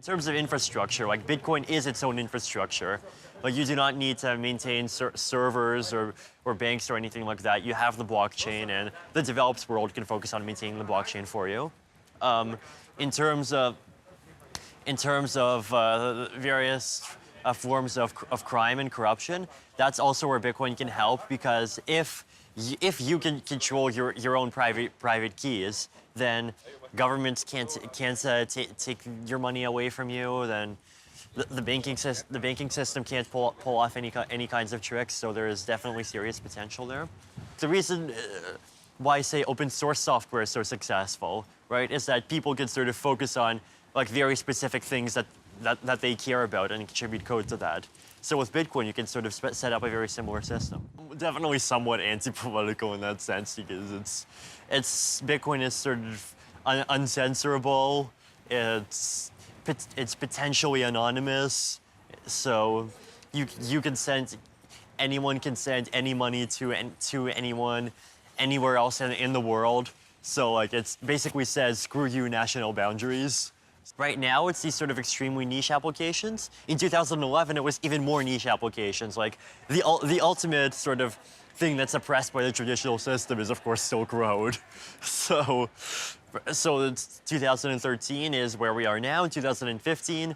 terms of infrastructure, like Bitcoin is its own infrastructure. Like you do not need to maintain servers or banks or anything like that. You have the blockchain, and the developed world can focus on maintaining the blockchain for you. In terms of various forms of crime and corruption, that's also where Bitcoin can help, because if you can control your own private keys, then governments can't take your money away from you. Then the banking system can't pull off any kinds of tricks. So there is definitely serious potential there. The reason why, say, open source software is so successful, right, is that people can sort of focus on like very specific things that they care about and contribute code to that. So with Bitcoin, you can sort of set up a very similar system. Definitely somewhat anti-political in that sense, because Bitcoin is sort of uncensorable. It's potentially anonymous, so anyone can send any money to anyone anywhere else in the world. So like it basically says, screw you, national boundaries. Right now, it's these sort of extremely niche applications. In 2011, it was even more niche applications. Like the ultimate sort of thing that's suppressed by the traditional system is, of course, Silk Road. So it's 2013 is where we are now. In 2015,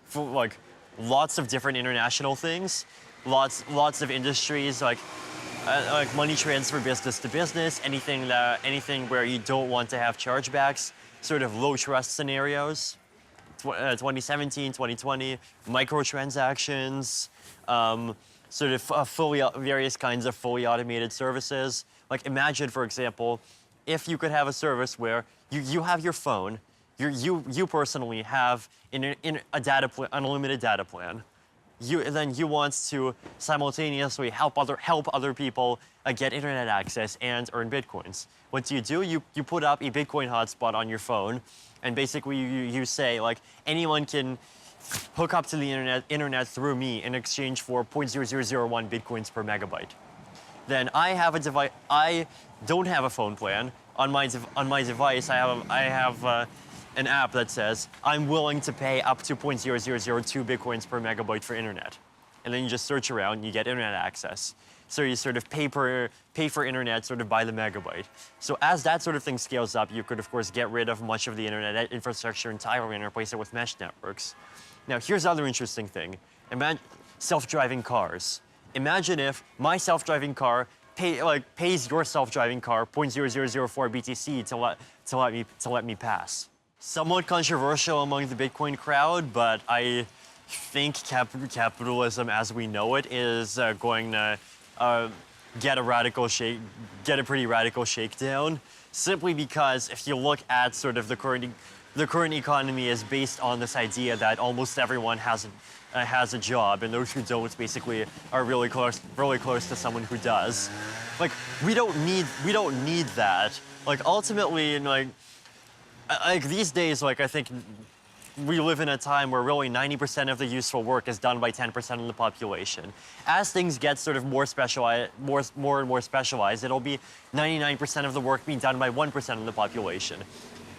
for like lots of different international things, lots of industries like money transfer, business to business, anything where you don't want to have chargebacks. Sort of low trust scenarios, 2017, 2020, microtransactions, sort of various kinds of fully automated services. Like imagine, for example, if you could have a service where you have your phone, you personally have in a unlimited data plan. Then you want to simultaneously help other people get internet access and earn Bitcoins. What do? You put up a Bitcoin hotspot on your phone, and basically you say, like, anyone can hook up to the internet through me in exchange for 0.0001 Bitcoins per megabyte. Then I have a device. I don't have a phone plan. On my device, I have an app that says, I'm willing to pay up to 0.0002 Bitcoins per megabyte for internet. And then you just search around and you get internet access. So you sort of pay for internet sort of by the megabyte. So as that sort of thing scales up, you could, of course, get rid of much of the internet infrastructure entirely and replace it with mesh networks. Now, here's the other interesting thing. Imagine self-driving cars. Imagine if my self-driving car pays your self-driving car 0.0004 BTC to let me pass. Somewhat controversial among the Bitcoin crowd, but I think capitalism as we know it is going to get a pretty radical shakedown. Simply because if you look at sort of the current economy is based on this idea that almost everyone has a job, and those who don't basically are really close to someone who does. Like we don't need that. Like ultimately, like these days, like I think we live in a time where really 90% of the useful work is done by 10% of the population. As things get sort of more and more specialized, it'll be 99% of the work being done by 1% of the population.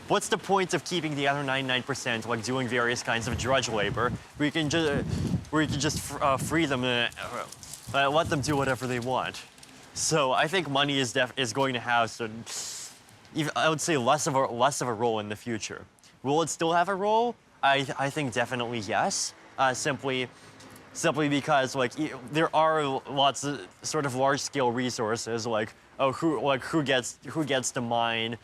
What's the point of keeping the other 99% like doing various kinds of drudge labor where you can just free them and let them do whatever they want? So I think money is going to have sort of, I would say less of a role in the future. Will it still have a role? I think definitely yes. Simply because there are lots of sort of large-scale resources who gets to mine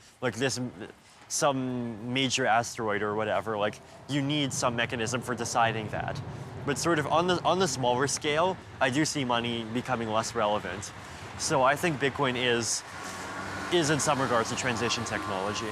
some major asteroid or whatever. Like you need some mechanism for deciding that. But sort of on the smaller scale, I do see money becoming less relevant. So I think Bitcoin is in some regards a transition technology.